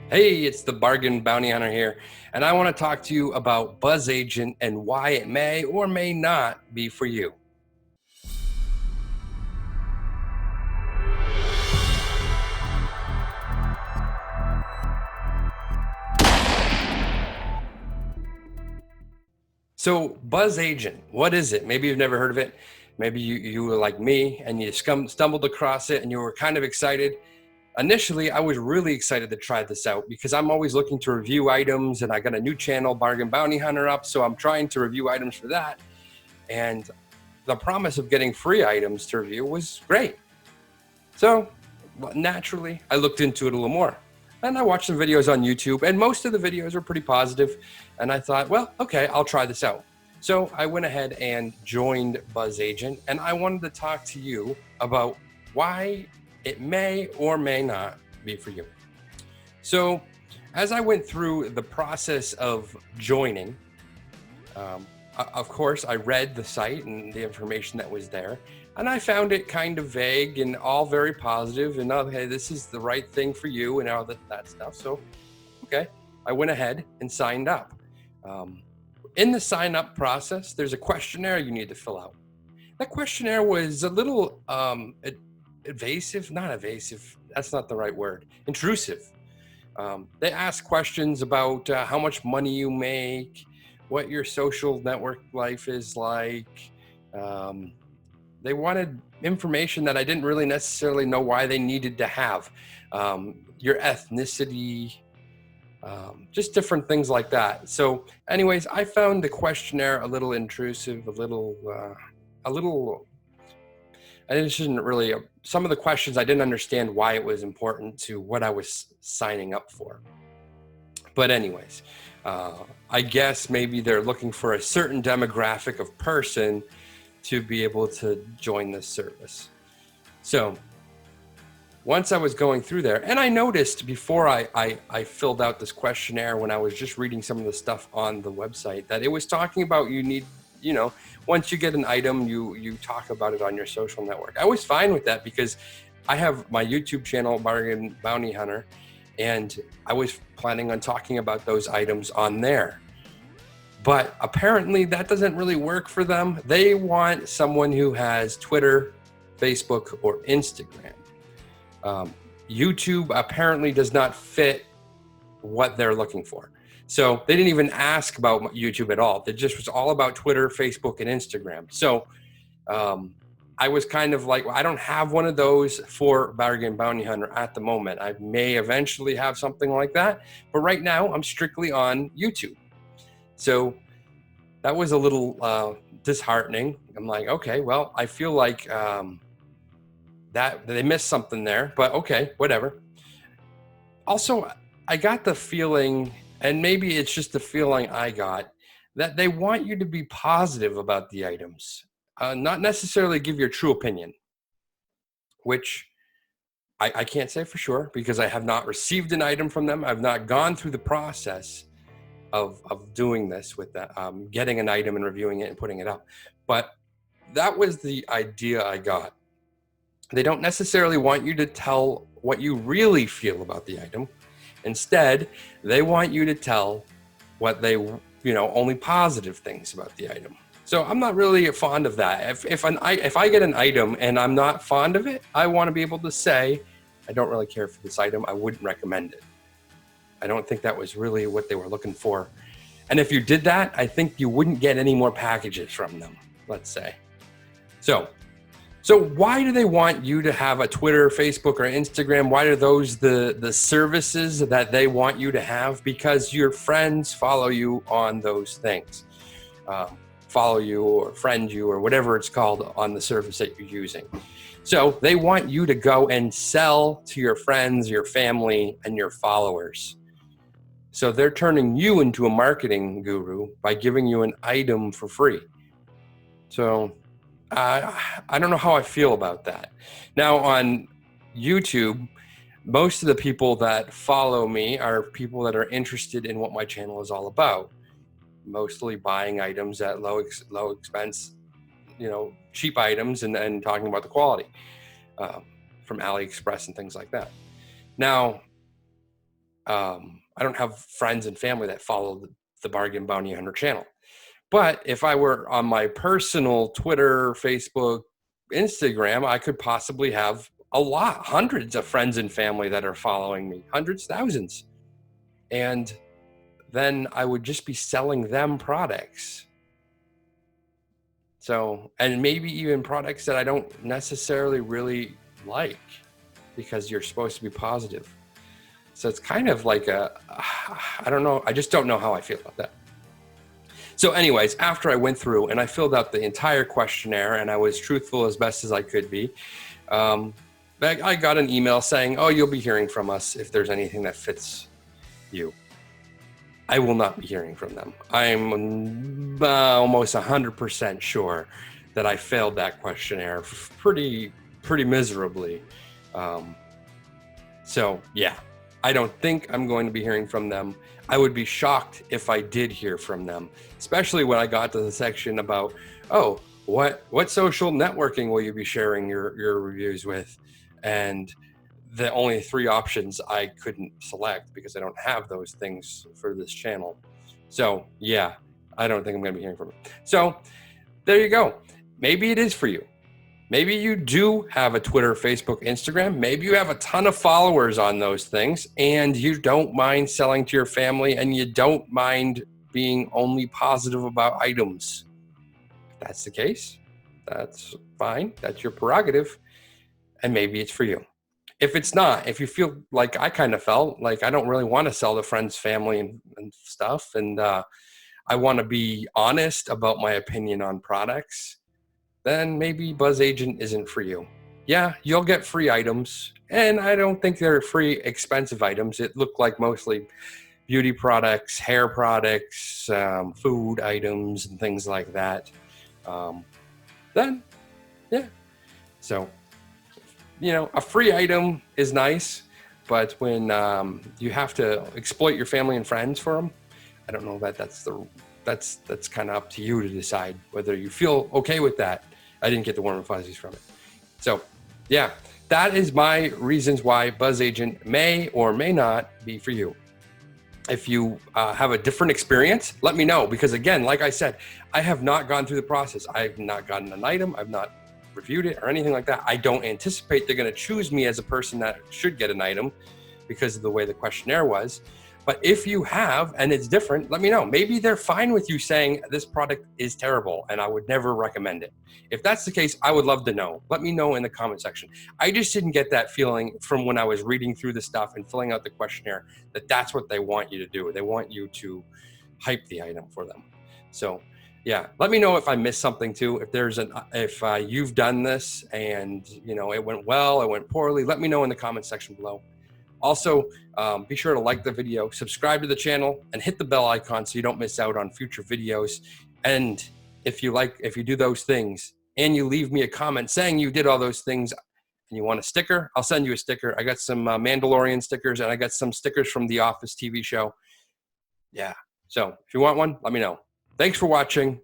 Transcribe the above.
Hey, it's the Bargain Bounty Hunter here, and I want to talk to you about BzzAgent and why it may or may not be for you. So, BzzAgent, what is it? Maybe you've never heard of it. Maybe you were like me and you stumbled across it and you were kind of excited. Initially, I was really excited to try this out because I'm always looking to review items, and I got a new channel, Bargain Bounty Hunter, up, so I'm trying to review items for that. And the promise of getting free items to review was great. So naturally, I looked into it a little more. And I watched some videos on YouTube, and most of the videos were pretty positive. And I thought, well, okay, I'll try this out. So I went ahead and joined BzzAgent, and I wanted to talk to you about why it may or may not be for you. So as I went through the process of joining, of course, I read the site and the information that was there, and I found it kind of vague and all very positive and, okay, this is the right thing for you and all that stuff. So, okay, I went ahead and signed up. In the sign up process, there's a questionnaire you need to fill out. That questionnaire was a little evasive, not evasive, that's not the right word, intrusive. They ask questions about how much money you make, what your social network life is like. They wanted information that I didn't really necessarily know why they needed to have. Your ethnicity, just different things like that. So anyways, I found the questionnaire a little intrusive, a little, I didn't really, some of the questions I didn't understand why it was important to what I was signing up for. But anyways, I guess maybe they're looking for a certain demographic of person to be able to join this service. So once I was going through there, and I noticed before I filled out this questionnaire, when I was just reading some of the stuff on the website, that it was talking about you need, once you get an item, you talk about it on your social network. I was fine with that because I have my YouTube channel, Bargain Bounty Hunter, and I was planning on talking about those items on there. But apparently that doesn't really work for them. They want someone who has Twitter, Facebook, or Instagram. YouTube apparently does not fit what they're looking for. So they didn't even ask about YouTube at all. It just was all about Twitter, Facebook, and Instagram. So I was kind of like, well, I don't have one of those for Bargain Bounty Hunter at the moment. I may eventually have something like that, but right now I'm strictly on YouTube. So that was a little disheartening. I'm like, okay, well, I feel like that they missed something there, but okay, whatever. Also, I got the feeling, and maybe it's just the feeling I got, that they want you to be positive about the items, not necessarily give your true opinion, which I can't say for sure because I have not received an item from them. I've not gone through the process of doing this with that, getting an item and reviewing it and putting it up. But that was the idea I got. They don't necessarily want you to tell what you really feel about the item. Instead, they want you to tell what they, only positive things about the item. So I'm not really fond of that. If I get an item and I'm not fond of it, I want to be able to say, I don't really care for this item. I wouldn't recommend it. I don't think that was really what they were looking for. And if you did that, I think you wouldn't get any more packages from them, let's say. So why do they want you to have a Twitter, Facebook, or Instagram? Why are those the services that they want you to have? Because your friends follow you on those things, follow you or friend you or whatever it's called on the service that you're using. So they want you to go and sell to your friends, your family, and your followers. So they're turning you into a marketing guru by giving you an item for free. So I don't know how I feel about that. Now on YouTube, most of the people that follow me are people that are interested in what my channel is all about, mostly buying items at low expense, cheap items and talking about the quality from AliExpress and things like that. Now, I don't have friends and family that follow the Bargain Bounty Hunter channel. But if I were on my personal Twitter, Facebook, Instagram, I could possibly have hundreds of friends and family that are following me, hundreds, thousands. And then I would just be selling them products. So, and maybe even products that I don't necessarily really like, because you're supposed to be positive. So it's kind of like I don't know. I just don't know how I feel about that. So anyways, after I went through and I filled out the entire questionnaire and I was truthful as best as I could be, I got an email saying, oh, you'll be hearing from us if there's anything that fits you. I will not be hearing from them. I'm almost 100% sure that I failed that questionnaire pretty miserably. So yeah, I don't think I'm going to be hearing from them. I would be shocked if I did hear from them, especially when I got to the section about, oh, what social networking will you be sharing your reviews with? And the only 3 options I couldn't select because I don't have those things for this channel. So yeah, I don't think I'm going to be hearing from them. So there you go. Maybe it is for you. Maybe you do have a Twitter, Facebook, Instagram. Maybe you have a ton of followers on those things and you don't mind selling to your family and you don't mind being only positive about items. If that's the case, that's fine. That's your prerogative. And maybe it's for you. If it's not, if you feel like I kind of felt like I don't really want to sell to friends, family, and stuff, and I want to be honest about my opinion on products, then maybe BzzAgent isn't for you. Yeah, you'll get free items, and I don't think they're free expensive items. It looked like mostly beauty products, hair products, food items, and things like that. Then, yeah. So, you know, a free item is nice, but when you have to exploit your family and friends for them, I don't know that that's kind of up to you to decide whether you feel okay with that. I didn't get the warm and fuzzies from it. So yeah, that is my reasons why BzzAgent may or may not be for you. If you have a different experience, let me know, because again, like I said, I have not gone through the process. I've not gotten an item. I've not reviewed it or anything like that. I don't anticipate they're going to choose me as a person that should get an item because of the way the questionnaire was. But if you have, and it's different, let me know. Maybe they're fine with you saying this product is terrible and I would never recommend it. If that's the case, I would love to know. Let me know in the comment section. I just didn't get that feeling from when I was reading through the stuff and filling out the questionnaire that that's what they want you to do. They want you to hype the item for them. So yeah, let me know if I missed something too. If you've done this and you know it went well, it went poorly, let me know in the comment section below. Also, be sure to like the video, subscribe to the channel, and hit the bell icon so you don't miss out on future videos. And if you do those things and you leave me a comment saying you did all those things and you want a sticker, I'll send you a sticker. I got some Mandalorian stickers and I got some stickers from The Office TV show. Yeah. So if you want one, let me know. Thanks for watching.